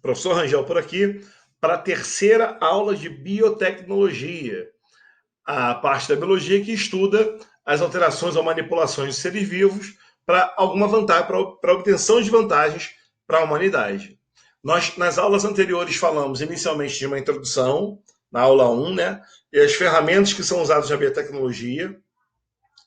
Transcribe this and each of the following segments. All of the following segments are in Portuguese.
Professor Rangel por aqui, para a terceira aula de biotecnologia, a parte da biologia que estuda as alterações ou manipulações de seres vivos para alguma vantagem, para obtenção de vantagens para a humanidade. Nós, nas aulas anteriores, falamos inicialmente de uma introdução, na aula 1, né? E as ferramentas que são usadas na biotecnologia.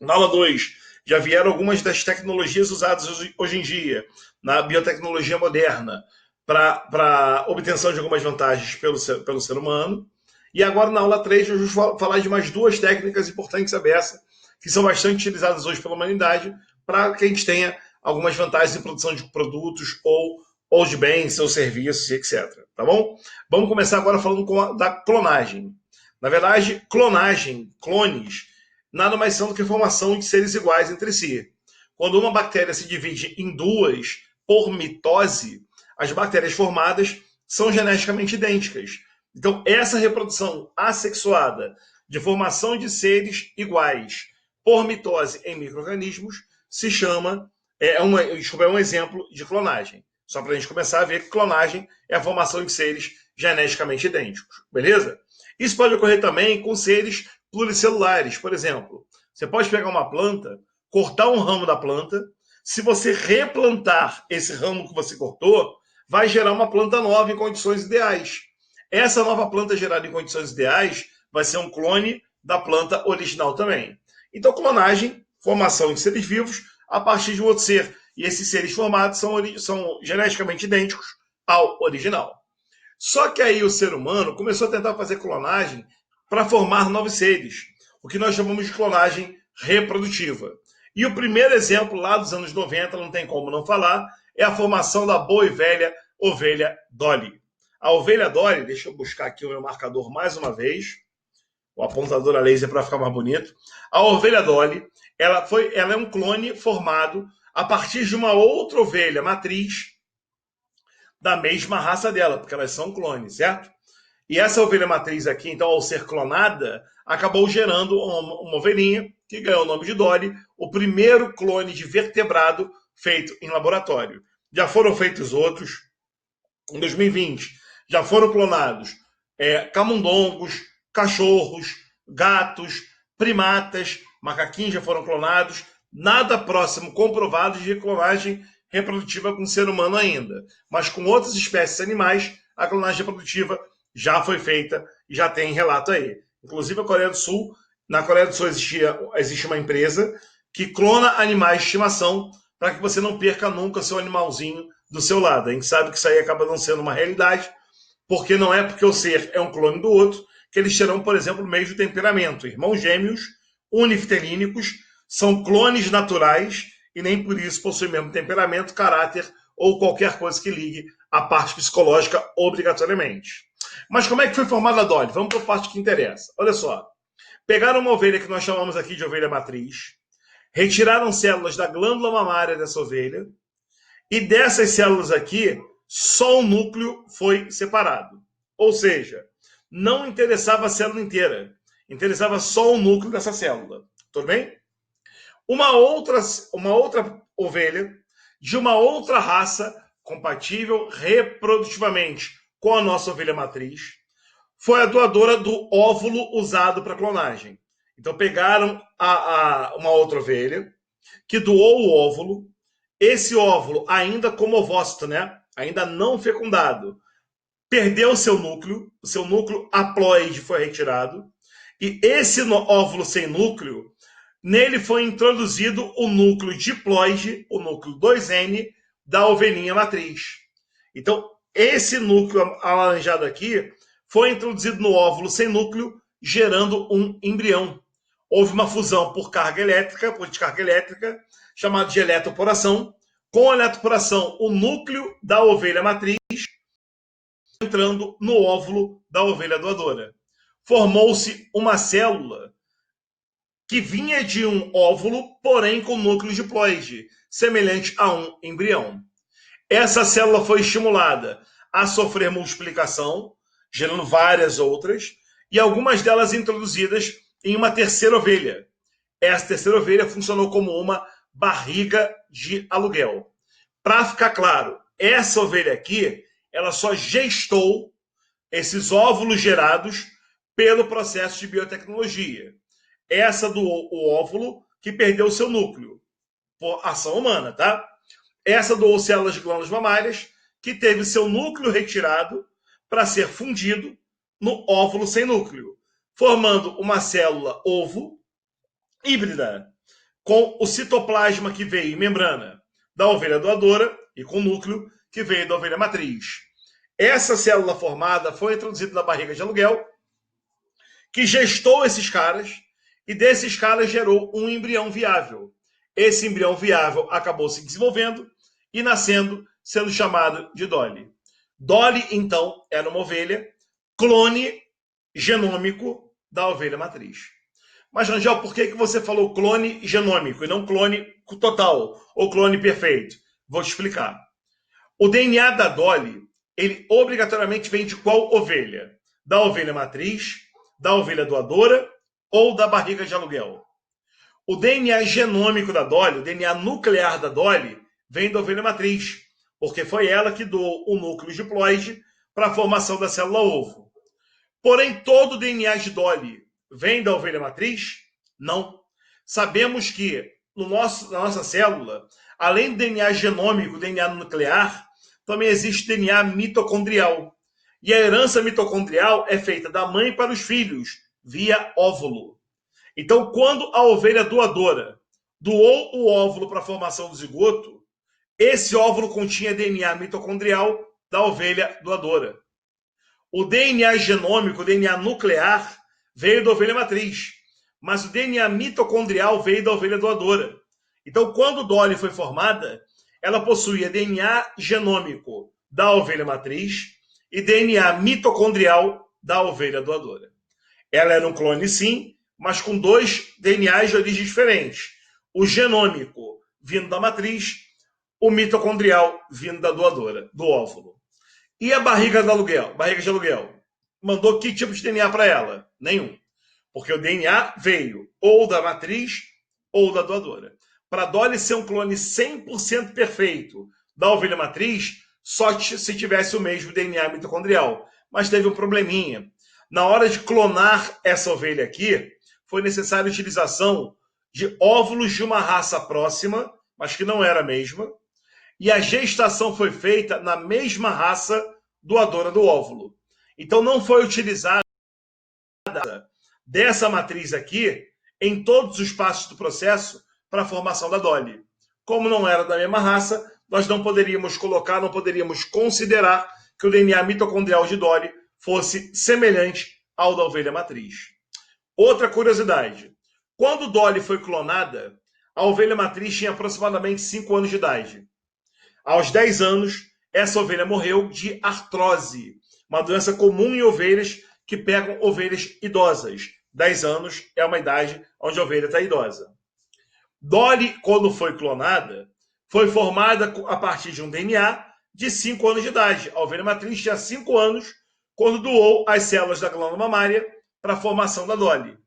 Na aula 2, já vieram algumas das tecnologias usadas hoje em dia na biotecnologia moderna para obtenção de algumas vantagens pelo ser humano. E agora, na aula 3, nós vamos falar de mais duas técnicas importantes abessas, que são bastante utilizadas hoje pela humanidade, para que a gente tenha algumas vantagens em produção de produtos ou de bens, ou serviços, etc. Tá bom? Vamos começar agora falando da clonagem. Na verdade, clones, nada mais são do que formação de seres iguais entre si. Quando uma bactéria se divide em duas por mitose, as bactérias formadas são geneticamente idênticas. Então, essa reprodução assexuada de formação de seres iguais por mitose em micro-organismos se chama, é um exemplo de clonagem. Só para a gente começar a ver que clonagem é a formação de seres geneticamente idênticos, beleza? Isso pode ocorrer também com seres pluricelulares, por exemplo. Você pode pegar uma planta, cortar um ramo da planta, se você replantar esse ramo que você cortou, vai gerar uma planta nova em condições ideais. Essa nova planta gerada em condições ideais vai ser um clone da planta original também. Então, clonagem, formação de seres vivos a partir de um outro ser. E esses seres formados são geneticamente idênticos ao original. Só que aí o ser humano começou a tentar fazer clonagem para formar novos seres, o que nós chamamos de clonagem reprodutiva. E o primeiro exemplo lá dos anos 90, não tem como não falar, é a formação da boa e velha ovelha Dolly. A ovelha Dolly, deixa eu buscar aqui o meu marcador mais uma vez, o apontador a laser para ficar mais bonito. A ovelha Dolly, ela é um clone formado a partir de uma outra ovelha matriz da mesma raça dela, porque elas são clones, certo? E essa ovelha matriz aqui, então, ao ser clonada, acabou gerando uma ovelhinha que ganhou o nome de Dolly, o primeiro clone de vertebrado feito em laboratório. Já foram feitos outros. Em 2020, já foram clonados camundongos, cachorros, gatos, primatas, macaquinhos já foram clonados. Nada próximo comprovado de clonagem reprodutiva com o ser humano ainda. Mas com outras espécies animais, a clonagem reprodutiva já foi feita e já tem relato aí. Inclusive a Coreia do Sul, na Coreia do Sul existe uma empresa que clona animais de estimação para que você não perca nunca seu animalzinho do seu lado. A gente sabe que isso aí acaba não sendo uma realidade, porque não é porque o ser é um clone do outro que eles terão, por exemplo, o mesmo temperamento. Irmãos gêmeos uniftelínicos são clones naturais e nem por isso possuem o mesmo temperamento, caráter ou qualquer coisa que ligue à parte psicológica obrigatoriamente. Mas como é que foi formada a Dolly? Vamos para a parte que interessa. Olha só. Pegaram uma ovelha que nós chamamos aqui de ovelha matriz, retiraram células da glândula mamária dessa ovelha, e dessas células aqui, só o núcleo foi separado. Ou seja, não interessava a célula inteira, interessava só o núcleo dessa célula. Tudo bem? Uma outra ovelha de uma outra raça compatível reprodutivamente com a nossa ovelha matriz foi a doadora do óvulo usado para clonagem. Então pegaram uma outra ovelha que doou o óvulo, esse óvulo ainda como ovócito, né? Ainda não fecundado, perdeu o seu núcleo haploide foi retirado, e esse óvulo sem núcleo, nele foi introduzido o núcleo diploide, o núcleo 2N, da ovelhinha matriz. Então, esse núcleo alaranjado aqui foi introduzido no óvulo sem núcleo, gerando um embrião. Houve uma fusão por descarga elétrica, chamada de eletroporação. Com a eletroporação, o núcleo da ovelha matriz entrando no óvulo da ovelha doadora. Formou-se uma célula que vinha de um óvulo, porém com núcleo diploide, semelhante a um embrião. Essa célula foi estimulada a sofrer multiplicação, gerando várias outras, e algumas delas introduzidas em uma terceira ovelha. Essa terceira ovelha funcionou como uma barriga de aluguel. Para ficar claro, essa ovelha aqui ela só gestou esses óvulos gerados pelo processo de biotecnologia. Essa do óvulo que perdeu o seu núcleo, por ação humana, tá? Essa doou células de glândulas mamárias que teve seu núcleo retirado para ser fundido no óvulo sem núcleo, formando uma célula ovo híbrida, com o citoplasma que veio em membrana da ovelha doadora e com o núcleo que veio da ovelha matriz. Essa célula formada foi introduzida na barriga de aluguel, que gestou esses caras, e desses caras gerou um embrião viável. Esse embrião viável acabou se desenvolvendo e nascendo, sendo chamado de Dolly. Dolly, então, era uma ovelha clone genômico da ovelha matriz. Mas, Rangel, por que você falou clone genômico e não clone total ou clone perfeito? Vou te explicar. O DNA da Dolly, ele obrigatoriamente vem de qual ovelha? Da ovelha matriz, da ovelha doadora ou da barriga de aluguel? O DNA genômico da Dolly, o DNA nuclear da Dolly, vem da ovelha matriz, porque foi ela que doou o núcleo diploide para a formação da célula ovo. Porém, todo o DNA de Dolly vem da ovelha matriz? Não. Sabemos que na nossa célula, além do DNA genômico, DNA nuclear, também existe DNA mitocondrial. E a herança mitocondrial é feita da mãe para os filhos, via óvulo. Então, quando a ovelha doadora doou o óvulo para a formação do zigoto, esse óvulo continha DNA mitocondrial da ovelha doadora. O DNA genômico, o DNA nuclear, veio da ovelha matriz, mas o DNA mitocondrial veio da ovelha doadora. Então, quando Dolly foi formada, ela possuía DNA genômico da ovelha matriz e DNA mitocondrial da ovelha doadora. Ela era um clone, sim, mas com dois DNAs de origem diferentes. O genômico vindo da matriz, o mitocondrial vindo da doadora, do óvulo. E a barriga de aluguel? Mandou que tipo de DNA para ela? Nenhum. Porque o DNA veio ou da matriz ou da doadora. Para Dolly ser um clone 100% perfeito da ovelha matriz, só se tivesse o mesmo DNA mitocondrial. Mas teve um probleminha. Na hora de clonar essa ovelha aqui, foi necessária a utilização de óvulos de uma raça próxima, mas que não era a mesma, e a gestação foi feita na mesma raça doadora do óvulo. Então não foi utilizada dessa matriz aqui em todos os passos do processo para a formação da Dolly. Como não era da mesma raça, nós não poderíamos considerar que o DNA mitocondrial de Dolly fosse semelhante ao da ovelha matriz. Outra curiosidade, quando Dolly foi clonada, a ovelha matriz tinha aproximadamente 5 anos de idade. Aos 10 anos, essa ovelha morreu de artrose, uma doença comum em ovelhas que pegam ovelhas idosas. 10 anos é uma idade onde a ovelha está idosa. Dolly, quando foi clonada, foi formada a partir de um DNA de 5 anos de idade. A ovelha matriz tinha 5 anos quando doou as células da glândula mamária para a formação da Dolly.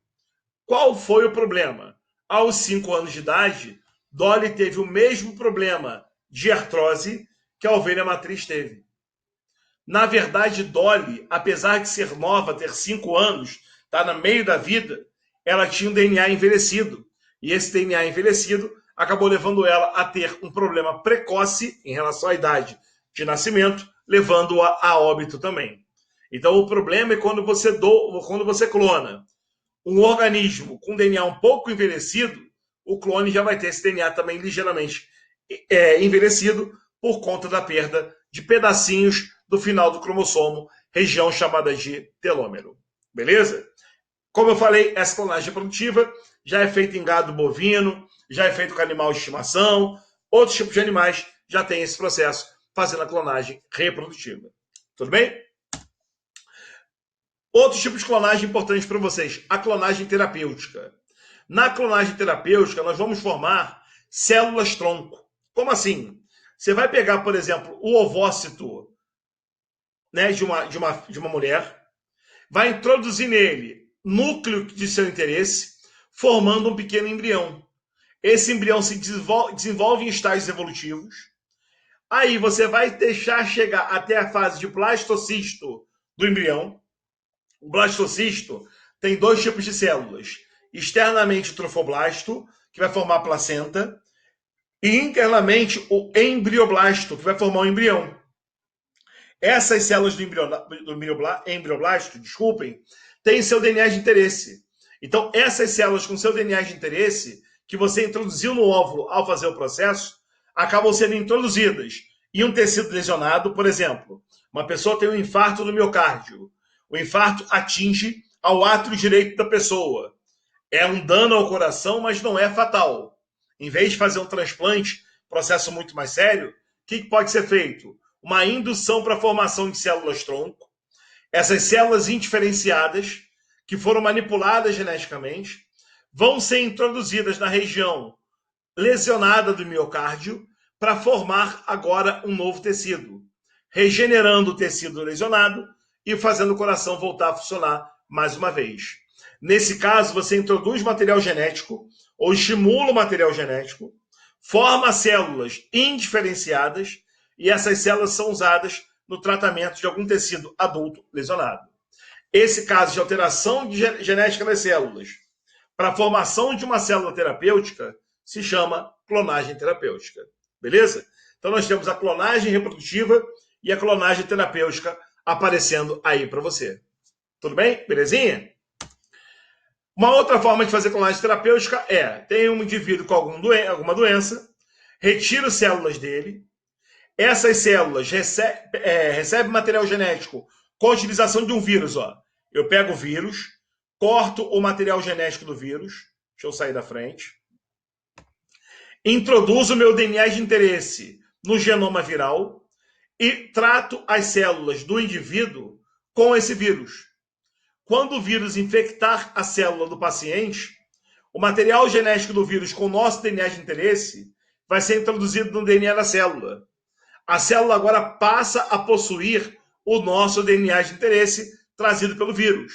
Qual foi o problema? Aos 5 anos de idade, Dolly teve o mesmo problema de artrose que a ovelha matriz teve. Na verdade, Dolly, apesar de ser nova, ter 5 anos, tá no meio da vida, ela tinha um DNA envelhecido. E esse DNA envelhecido acabou levando ela a ter um problema precoce em relação à idade de nascimento, levando-a a óbito também. Então, o problema é quando você clona um organismo com DNA um pouco envelhecido, o clone já vai ter esse DNA também ligeiramente envelhecido por conta da perda de pedacinhos do final do cromossomo, região chamada de telômero. Beleza? Como eu falei, essa clonagem reprodutiva já é feita em gado bovino, já é feita com animal de estimação, outros tipos de animais já têm esse processo fazendo a clonagem reprodutiva. Tudo bem? Outro tipo de clonagem importante para vocês, a clonagem terapêutica. Na clonagem terapêutica, nós vamos formar células-tronco. Como assim? Você vai pegar, por exemplo, o ovócito, né, de uma mulher, vai introduzir nele núcleo de seu interesse, formando um pequeno embrião. Esse embrião se desenvolve em estágios evolutivos. Aí você vai deixar chegar até a fase de blastocisto do embrião. O blastocisto tem dois tipos de células. Externamente o trofoblasto, que vai formar a placenta, e internamente o embrioblasto, que vai formar o embrião. Essas células do embrioblasto, desculpem, têm seu DNA de interesse. Então, essas células com seu DNA de interesse, que você introduziu no óvulo ao fazer o processo, acabam sendo introduzidas em um tecido lesionado. Por exemplo, uma pessoa tem um infarto do miocárdio. O infarto atinge ao átrio direito da pessoa. É um dano ao coração, mas não é fatal. Em vez de fazer um transplante, processo muito mais sério, o que pode ser feito? Uma indução para a formação de células-tronco. Essas células indiferenciadas, que foram manipuladas geneticamente, vão ser introduzidas na região lesionada do miocárdio para formar agora um novo tecido, regenerando o tecido lesionado e fazendo o coração voltar a funcionar mais uma vez. Nesse caso, você introduz material genético ou estimula o material genético, forma células indiferenciadas e essas células são usadas no tratamento de algum tecido adulto lesionado. Esse caso de alteração de genética das células para a formação de uma célula terapêutica se chama clonagem terapêutica. Beleza? Então nós temos a clonagem reprodutiva e a clonagem terapêutica aparecendo aí para você. Tudo bem? Belezinha? Uma outra forma de fazer clonagem terapêutica é: tem um indivíduo com alguma doença, retiro células dele, essas células recebem material genético com a utilização de um vírus. Ó. Eu pego o vírus, corto o material genético do vírus, deixa eu sair da frente, introduzo o meu DNA de interesse no genoma viral e trato as células do indivíduo com esse vírus. Quando o vírus infectar a célula do paciente, o material genético do vírus com o nosso DNA de interesse vai ser introduzido no DNA da célula. A célula agora passa a possuir o nosso DNA de interesse trazido pelo vírus.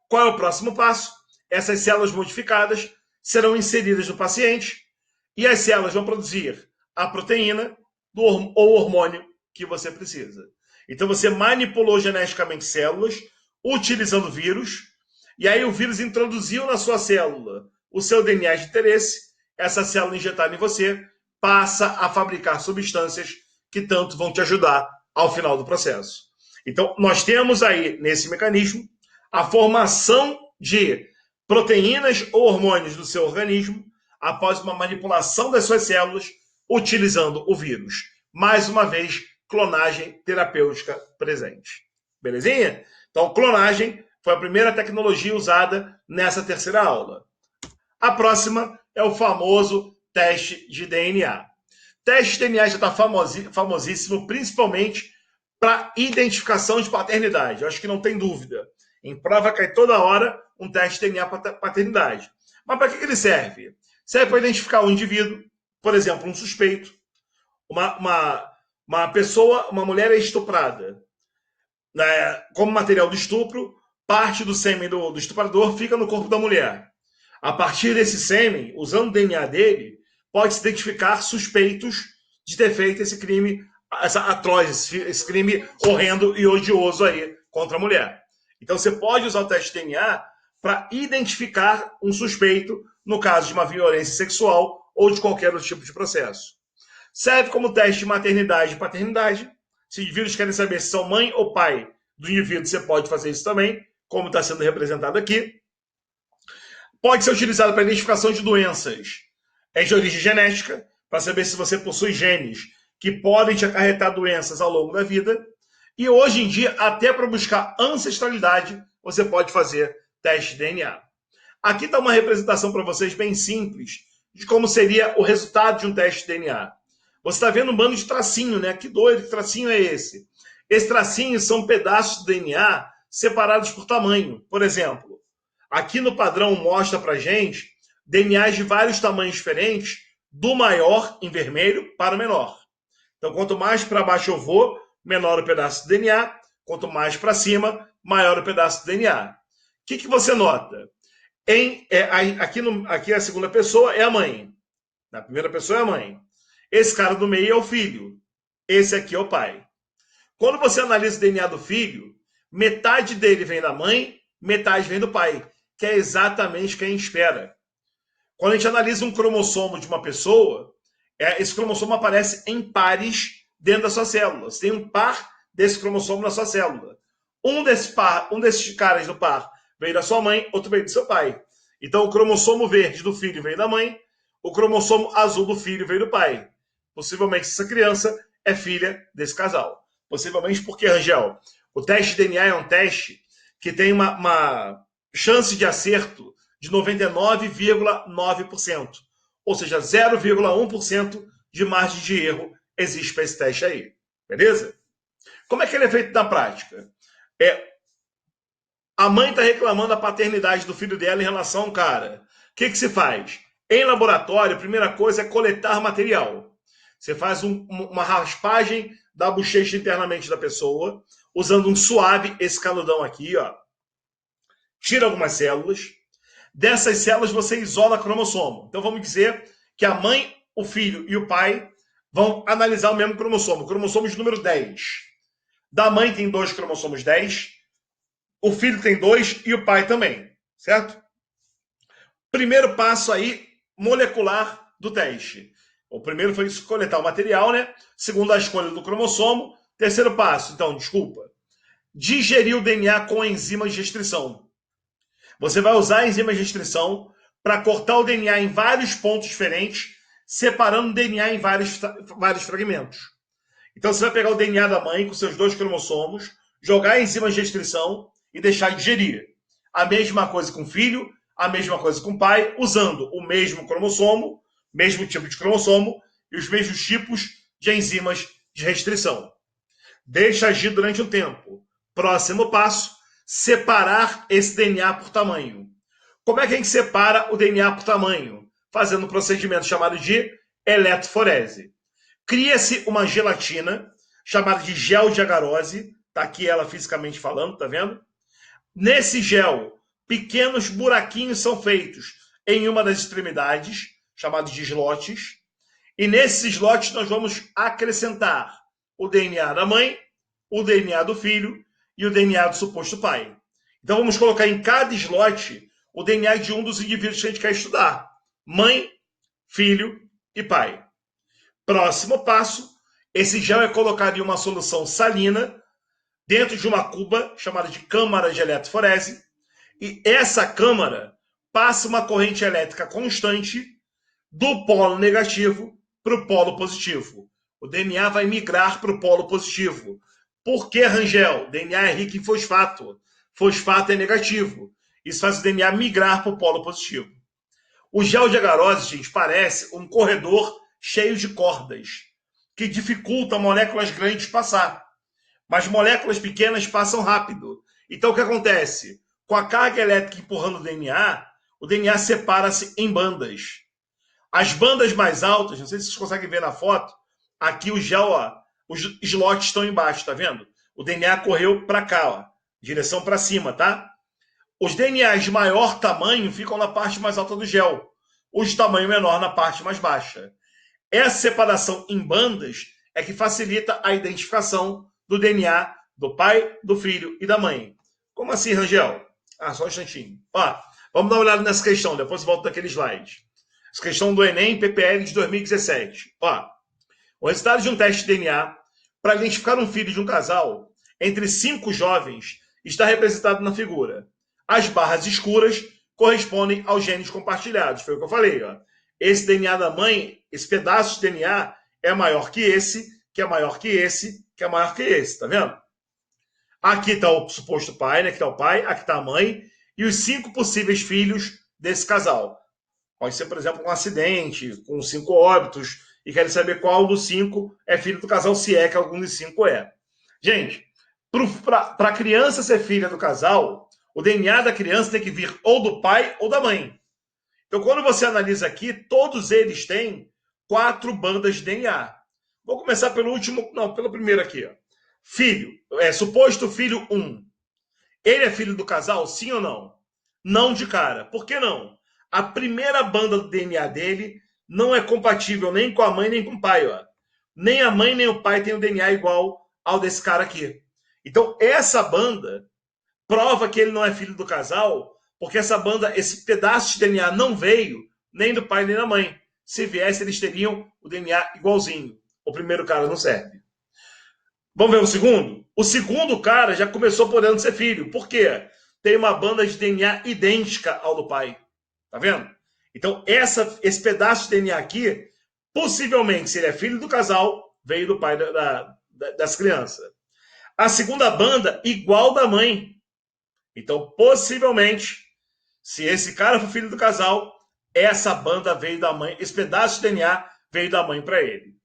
Qual é o próximo passo? Essas células modificadas serão inseridas no paciente e as células vão produzir a proteína ou o hormônio que você precisa. Então você manipulou geneticamente células utilizando vírus, e aí o vírus introduziu na sua célula o seu DNA de interesse, essa célula injetada em você passa a fabricar substâncias que tanto vão te ajudar ao final do processo. Então, nós temos aí, nesse mecanismo, a formação de proteínas ou hormônios do seu organismo após uma manipulação das suas células utilizando o vírus. Mais uma vez, clonagem terapêutica presente. Belezinha? Então, clonagem foi a primeira tecnologia usada nessa terceira aula. A próxima é o famoso teste de DNA. Teste de DNA já está famosíssimo, principalmente para identificação de paternidade. Eu acho que não tem dúvida. Em prova cai toda hora um teste de DNA para paternidade. Mas para que ele serve? Serve para identificar um indivíduo, por exemplo, um suspeito, uma pessoa, uma mulher é estuprada. Como material do estupro, parte do sêmen do estuprador fica no corpo da mulher. A partir desse sêmen, usando o DNA dele, pode-se identificar suspeitos de ter feito esse crime atroz, esse crime horrendo e odioso aí contra a mulher. Então você pode usar o teste de DNA para identificar um suspeito no caso de uma violência sexual ou de qualquer outro tipo de processo. Serve como teste de maternidade e paternidade. Se indivíduos querem saber se são mãe ou pai do indivíduo, você pode fazer isso também, como está sendo representado aqui. Pode ser utilizado para identificação de doenças de origem genética, para saber se você possui genes que podem te acarretar doenças ao longo da vida. E hoje em dia, até para buscar ancestralidade, você pode fazer teste de DNA. Aqui está uma representação para vocês bem simples de como seria o resultado de um teste de DNA. Você está vendo um bando de tracinho, né? Que doido, que tracinho é esse? Esses tracinhos são pedaços de DNA separados por tamanho. Por exemplo, aqui no padrão mostra para gente DNAs de vários tamanhos diferentes, do maior em vermelho para o menor. Então, quanto mais para baixo eu vou, menor o pedaço do DNA. Quanto mais para cima, maior o pedaço do DNA. O que você nota? Aqui a segunda pessoa é a mãe. Na primeira pessoa é a mãe. Esse cara do meio é o filho. esse aqui é o pai. Quando você analisa o DNA do filho, metade dele vem da mãe, metade vem do pai, que é exatamente o que a gente espera. Quando a gente analisa um cromossomo de uma pessoa, esse cromossomo aparece em pares dentro da sua célula. Você tem um par desse cromossomo na sua célula. Um desses caras do par veio da sua mãe, outro veio do seu pai. Então, o cromossomo verde do filho veio da mãe, o cromossomo azul do filho veio do pai. Possivelmente, essa criança é filha desse casal. Possivelmente porque, Rangel, o teste de DNA é um teste que tem uma chance de acerto de 99,9%. Ou seja, 0,1% de margem de erro existe para esse teste aí. Beleza? Como é que ele é feito na prática? A mãe está reclamando da paternidade do filho dela em relação a um cara. O que se faz? Em laboratório, a primeira coisa é coletar material. Você faz uma raspagem da bochecha internamente da pessoa, usando um suave, esse canudão aqui, ó. Tira algumas células. Dessas células você isola cromossomo. Então vamos dizer que a mãe, o filho e o pai vão analisar o mesmo cromossomo. Cromossomo de número 10. Da mãe tem 2 cromossomos 10, o filho tem 2 e o pai também, certo? Primeiro passo aí, molecular do teste. O primeiro foi coletar o material, né? Segundo, a escolha do cromossomo. Terceiro passo, então, digerir o DNA com enzimas de restrição. Você vai usar a enzima de restrição para cortar o DNA em vários pontos diferentes, separando o DNA em vários fragmentos. Então você vai pegar o DNA da mãe com seus 2 cromossomos, jogar a enzima de restrição e deixar digerir. A mesma coisa com o filho, a mesma coisa com o pai, usando o mesmo cromossomo, mesmo tipo de cromossomo e os mesmos tipos de enzimas de restrição. Deixa agir durante um tempo. Próximo passo, separar esse DNA por tamanho. Como é que a gente separa o DNA por tamanho? Fazendo um procedimento chamado de eletroforese. Cria-se uma gelatina chamada de gel de agarose, tá aqui ela fisicamente falando, tá vendo? Nesse gel, pequenos buraquinhos são feitos em uma das extremidades, chamados de slots, e nesses slots nós vamos acrescentar o DNA da mãe, o DNA do filho e o DNA do suposto pai. Então vamos colocar em cada slot o DNA de um dos indivíduos que a gente quer estudar: mãe, filho e pai. Próximo passo, esse gel é colocado em uma solução salina dentro de uma cuba chamada de câmara de eletroforese, e essa câmara passa uma corrente elétrica constante do polo negativo para o polo positivo. O DNA vai migrar para o polo positivo. Por que, Rangel? O DNA é rico em fosfato. Fosfato é negativo. Isso faz o DNA migrar para o polo positivo. O gel de agarose, gente, parece um corredor cheio de cordas, que dificulta moléculas grandes passar. Mas moléculas pequenas passam rápido. Então, o que acontece? Com a carga elétrica empurrando o DNA separa-se em bandas. As bandas mais altas, não sei se vocês conseguem ver na foto, aqui o gel, ó, os slots estão embaixo, tá vendo? O DNA correu para cá, ó, direção para cima, tá? Os DNAs de maior tamanho ficam na parte mais alta do gel, os de tamanho menor na parte mais baixa. Essa separação em bandas é que facilita a identificação do DNA do pai, do filho e da mãe. Como assim, Rangel? Só um instantinho. Ó, vamos dar uma olhada nessa questão, depois eu volto daquele slide. Essa questão do Enem PPL de 2017. Ó, o resultado de um teste de DNA para identificar um filho de um casal entre 5 jovens está representado na figura. As barras escuras correspondem aos genes compartilhados. Foi o que eu falei. Ó. Esse DNA da mãe, esse pedaço de DNA é maior que esse, que é maior que esse, que é maior que esse. Tá vendo? Aqui está o suposto pai, né? Aqui está o pai, aqui está a mãe e os 5 possíveis filhos desse casal. Pode ser, por exemplo, um acidente, com 5 óbitos, e querem saber qual dos 5 é filho do casal, se é que algum dos 5 é. Gente, para a criança ser filha do casal, o DNA da criança tem que vir ou do pai ou da mãe. Então, quando você analisa aqui, todos eles têm 4 bandas de DNA. Vou começar pelo último, não, pelo primeiro aqui. Ó. Filho, suposto filho 1. Ele é filho do casal, sim ou não? Não de cara. Por que não? A primeira banda do DNA dele não é compatível nem com a mãe nem com o pai. Ó. nem a mãe nem o pai têm o DNA igual ao desse cara aqui. Então, essa banda prova que ele não é filho do casal, porque essa banda, esse pedaço de DNA não veio nem do pai nem da mãe. Se viesse, eles teriam o DNA igualzinho. O primeiro cara não serve. Vamos ver o segundo? O segundo cara já começou podendo ser filho. Por quê? Tem uma banda de DNA idêntica ao do pai. Tá vendo? Então, esse pedaço de DNA aqui, possivelmente, se ele é filho do casal, veio do pai das crianças. A segunda banda, igual da mãe. Então, possivelmente, se esse cara for filho do casal, essa banda veio da mãe, esse pedaço de DNA veio da mãe para ele.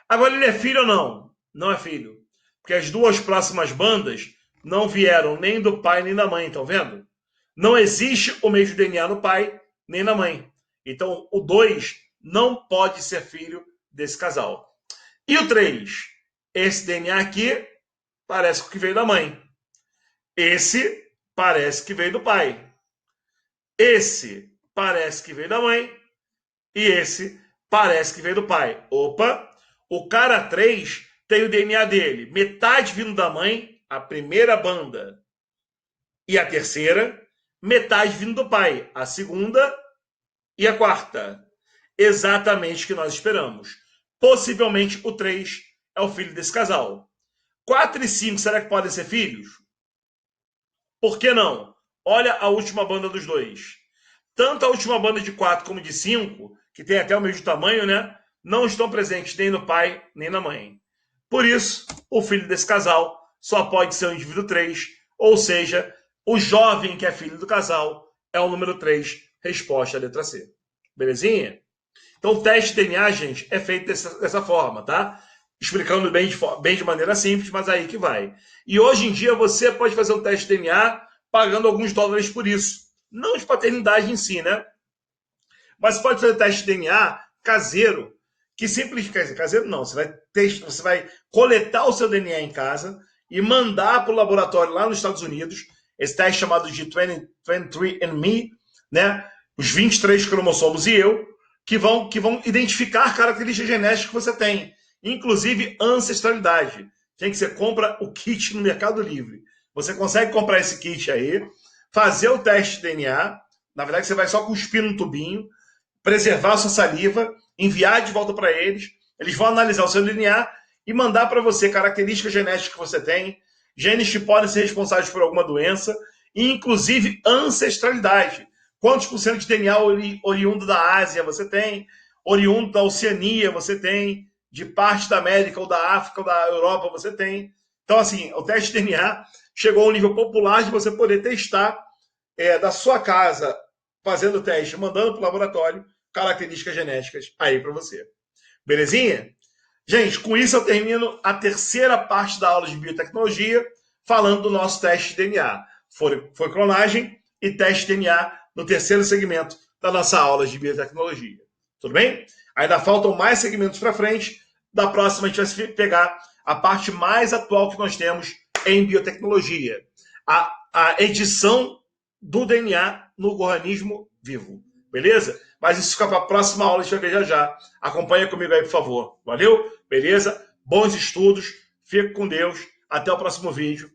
Agora, ele é filho ou não? Não é filho. Porque as duas próximas bandas não vieram nem do pai nem da mãe, estão vendo? Não existe o mesmo DNA no pai nem na mãe. Então, o 2 não pode ser filho desse casal. E o 3? Esse DNA aqui parece que veio da mãe. Esse parece que veio do pai. Esse parece que veio da mãe. E esse parece que veio do pai. Opa! O cara 3 tem o DNA dele. Metade vindo da mãe, a primeira banda. E a terceira, metade vindo do pai. A segunda e a quarta. Exatamente o que nós esperamos. Possivelmente o 3 é o filho desse casal. 4 e 5, será que podem ser filhos? Por que não? Olha a última banda dos dois. Tanto a última banda de 4 como de 5, que tem até o mesmo tamanho, né? Não estão presentes nem no pai, nem na mãe. Por isso, o filho desse casal só pode ser o indivíduo 3, ou seja, o jovem que é filho do casal é o número 3, resposta à letra C. Belezinha? Então, o teste de DNA, gente, é feito dessa forma, tá? Explicando bem de maneira simples, mas aí que vai. E hoje em dia, você pode fazer um teste de DNA pagando alguns dólares por isso. Não de paternidade em si, né? Mas pode fazer teste de DNA caseiro, que simplesmente, caseiro não, você vai coletar o seu DNA em casa e mandar para o laboratório lá nos Estados Unidos, esse teste chamado de 23andMe, né? Os 23 cromossomos e eu, que vão identificar características genéticas que você tem, inclusive ancestralidade. Tem que você compra o kit no Mercado Livre. Você consegue comprar esse kit aí, fazer o teste de DNA, na verdade você vai só cuspir no tubinho, preservar a sua saliva, enviar de volta para eles, eles vão analisar o seu DNA e mandar para você características genéticas que você tem, genes que podem ser responsáveis por alguma doença, e inclusive ancestralidade. Quantos por cento de DNA oriundo da Ásia você tem, oriundo da Oceania você tem, de parte da América ou da África ou da Europa você tem. Então, assim, o teste de DNA chegou a um nível popular de você poder testar da sua casa, fazendo o teste, mandando para o laboratório, características genéticas aí para você. Belezinha? Gente, com isso eu termino a terceira parte da aula de biotecnologia, falando do nosso teste de DNA. Foi clonagem e teste de DNA no terceiro segmento da nossa aula de biotecnologia. Tudo bem? Ainda faltam mais segmentos para frente. Da próxima a gente vai pegar a parte mais atual que nós temos em biotecnologia. A edição do DNA no organismo vivo. Beleza? Mas isso fica para a próxima aula, a gente vai ver já. Acompanha comigo aí, por favor. Valeu? Beleza? Bons estudos. Fique com Deus. Até o próximo vídeo.